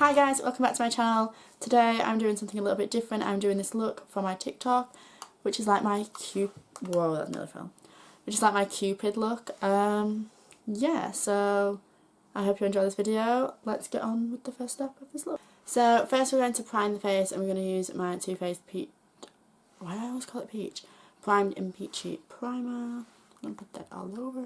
Hi guys, welcome back to my channel. Today I'm doing something a little bit different. I'm doing this look for my TikTok, which is like my whoa, that nearly fell. Which is like my cupid look. Yeah, so I hope you enjoy this video. Let's get on with the first step of this look. So first we're going to prime the face, and we're going to use my Too Faced Peach. Why do I always call it peach? Primed in Peachy Primer. I'm going to put that all over.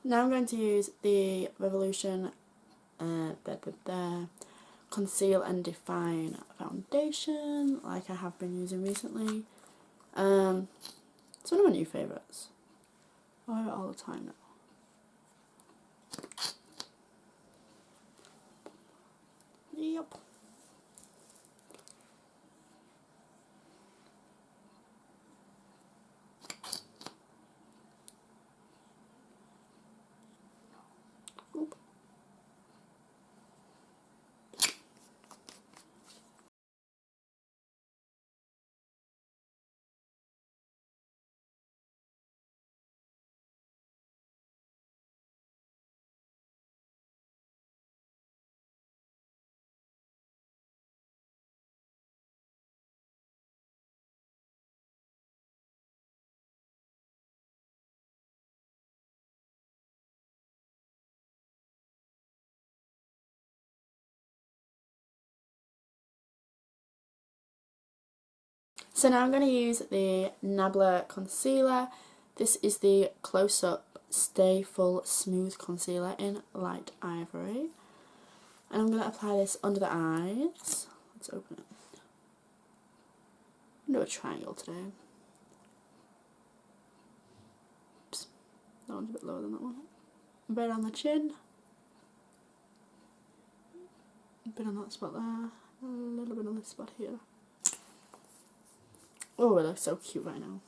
Now I'm going to use the Revolution Conceal and Define foundation, like I have been using recently. It's one of my new favourites. I wear it all the time now. Yep. Oop. So now I'm going to use the Nabla concealer. This is the Close Up Stay Full Smooth Concealer in Light Ivory. And I'm going to apply this under the eyes. Let's open it. I'm going to do a triangle today. Oops. That one's a bit lower than that one. A bit on the chin. A bit on that spot there. A little bit on this spot here. Oh, it looks so cute right now.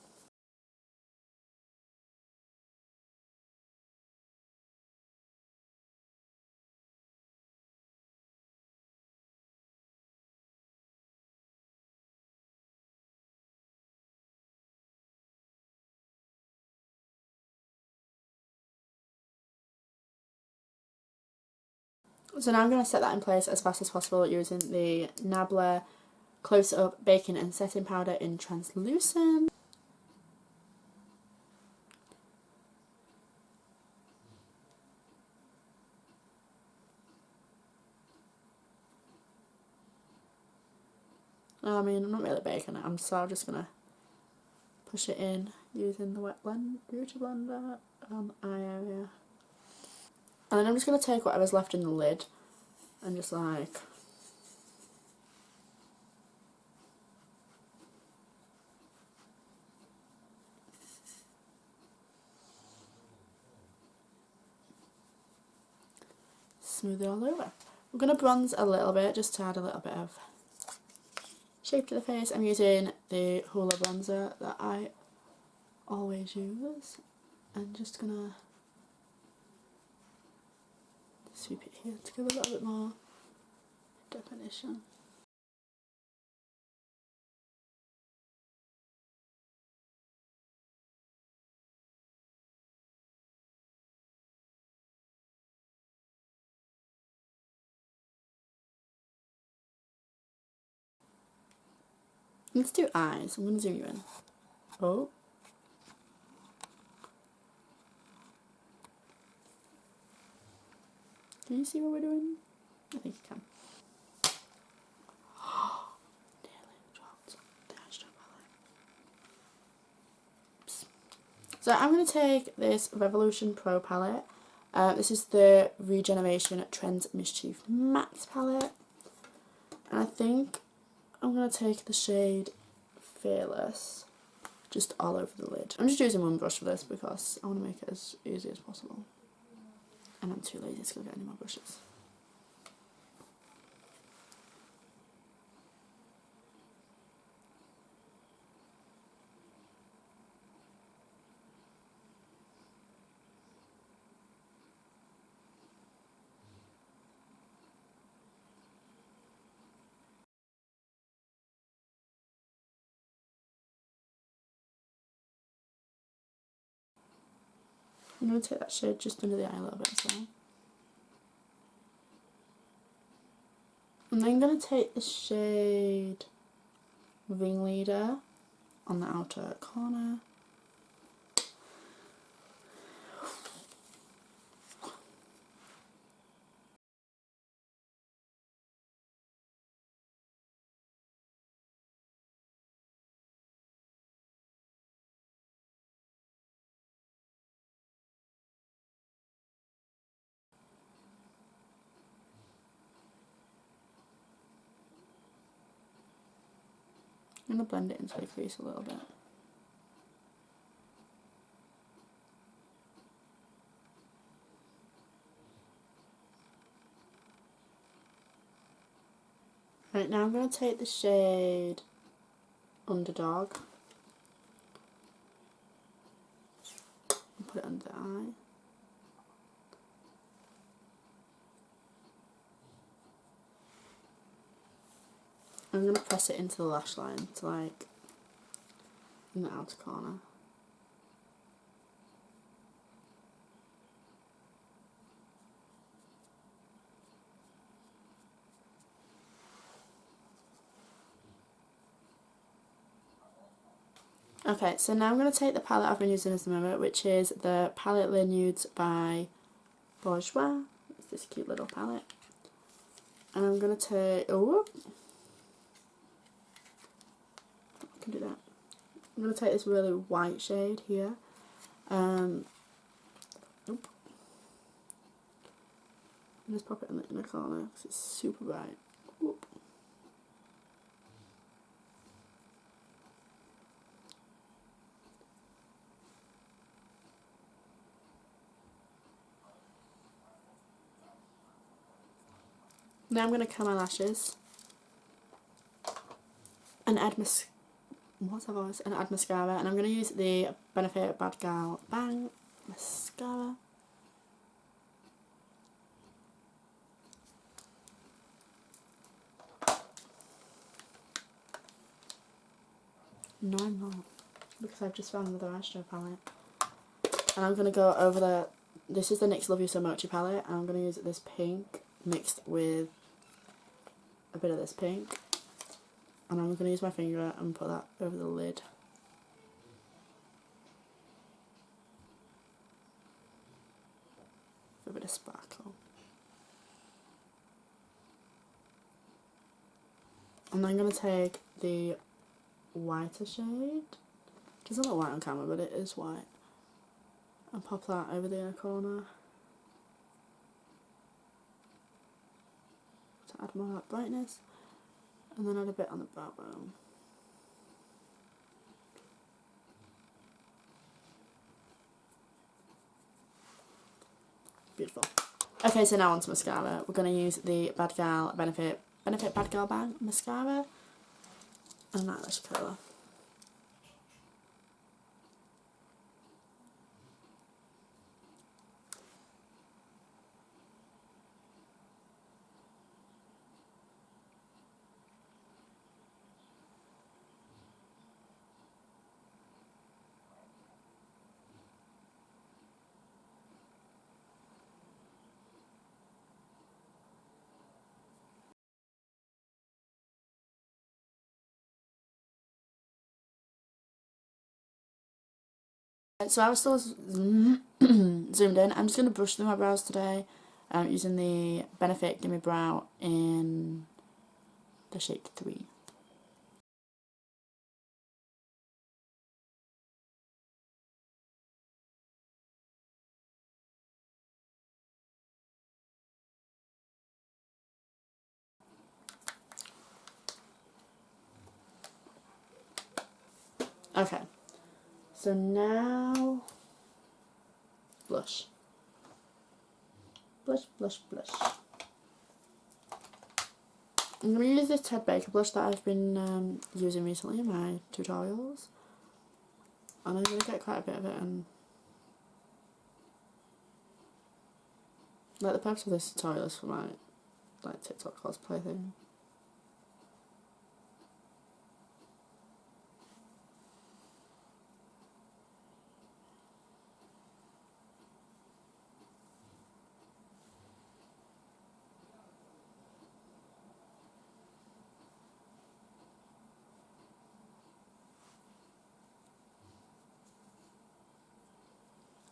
So now I'm going to set that in place as fast as possible using the Nabla Close Up Baking and Setting Powder in Translucent. I mean, I'm not really baking it, so I'm just going to push it in using the beauty blender on the eye area. And then I'm just going to take whatever's left in the lid and just like smooth it all over. We're going to bronze a little bit just to add a little bit of shape to the face. I'm using the Hoola bronzer that I always use, and just going to sweep it here to give a little bit more definition. Let's do eyes. I'm going to zoom you in. Oh. Can you see what we're doing? I think you can. Nearly dropped the eyeshadow palette. Oops. So I'm going to take this Revolution Pro palette. This is the Regeneration Trends Mischief Matte palette. And I think I'm going to take the shade Fearless just all over the lid. I'm just using one brush for this because I want to make it as easy as possible. And I'm too lazy to go get any more brushes. I'm going to take that shade just under the eye a little bit as well. And then I'm going to take the shade Ringleader on the outer corner. I'm going to blend it into the crease a little bit. Right, now I'm going to take the shade Underdog and put it under the eye. I'm going to press it into the lash line to like in the outer corner. Okay, so now I'm going to take the palette I've been using as the mirror, which is the Palette Le Nudes by Bourjois. It's this cute little palette. And I'm going to take, oh, I can do that. I'm going to take this really white shade here. And just pop it in the inner corner because it's super bright. Whoop. Now I'm going to curl my lashes and add mascara, and I'm going to use the Benefit Bad Gal Bang mascara. No, I'm not, because I've just found another eyeshadow palette. And I'm going to go over this is the NYX Love You So Mochi palette, and I'm going to use this pink mixed with a bit of this pink, and I'm going to use my finger and put that over the lid. For a bit of sparkle. And I'm going to take the whiter shade, it doesn't look white on camera but it is white, and pop that over the inner corner to add more of that brightness, and then add a bit on the brow bone. Beautiful. Okay, so now onto mascara. We're going to use the Benefit Bad Gal Bang mascara and an eyelash curler. So I was still zoomed in. I'm just going to brush through my brows today using the Benefit Gimme Brow in the shade 3. Okay, so now blush. Blush, blush, blush. I'm going to use this Ted Baker blush that I've been using recently in my tutorials. And I'm going to get quite a bit of it in. Like, the purpose of this tutorial is for my like TikTok cosplay thing.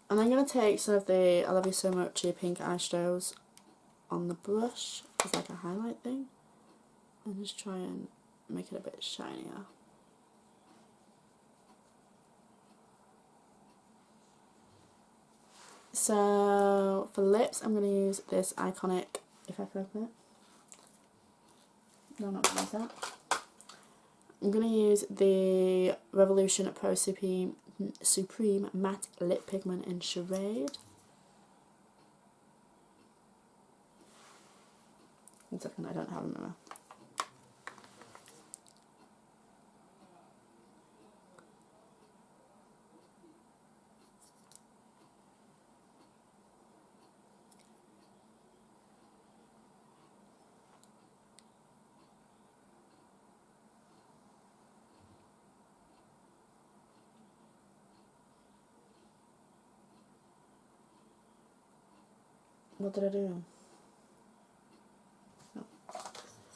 And I'm going to take some of the I Love You So Much pink eyeshadows on the brush as like a highlight thing, and just try and make it a bit shinier. So for lips, I'm going to use this iconic, if I can open it. No, I'm not going to use that. I'm going to use the Revolution Pro Supreme Matte Lip Pigment in Charade. One second, I don't have a mirror. What did I do? No.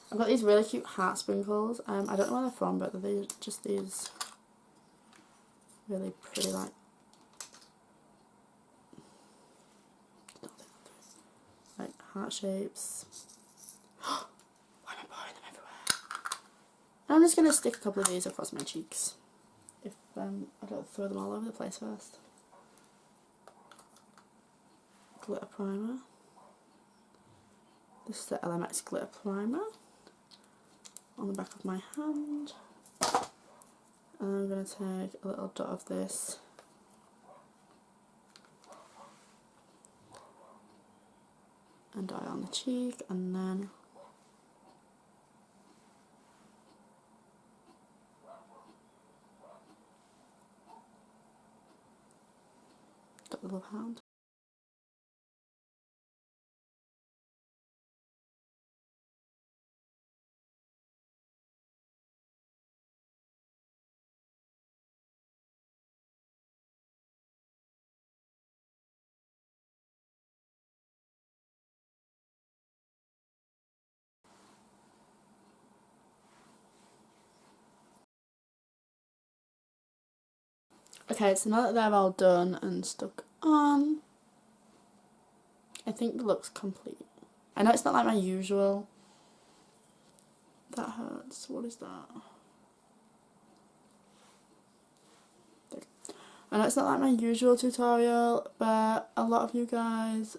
I've got these really cute heart sprinkles. I don't know where they're from, but they're just these really pretty, like heart shapes. Why am I pouring them everywhere? I'm just going to stick a couple of these across my cheeks, if I don't throw them all over the place first. Glitter primer. This is the LMX glitter primer on the back of my hand. And I'm going to take a little dot of this and dye on the cheek, and then got the little hand. Okay, so now that they're all done and stuck on, I think the look's complete. I know it's not like my usual. That hurts. What is that? There. I know it's not like my usual tutorial, but a lot of you guys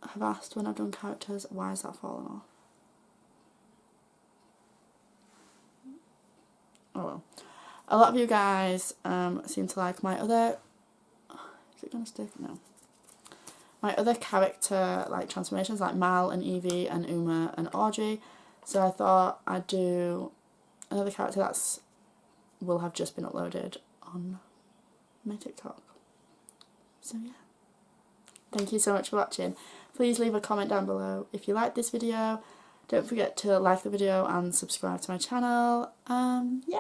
have asked when I've done characters, why is that falling off? Oh well. A lot of you guys seem to like my other... Is it going to stick? No. My other character like transformations, like Mal and Evie and Uma and Audrey. So I thought I'd do another character that's will have just been uploaded on my TikTok. So yeah. Thank you so much for watching. Please leave a comment down below if you liked this video. Don't forget to like the video and subscribe to my channel. Yeah.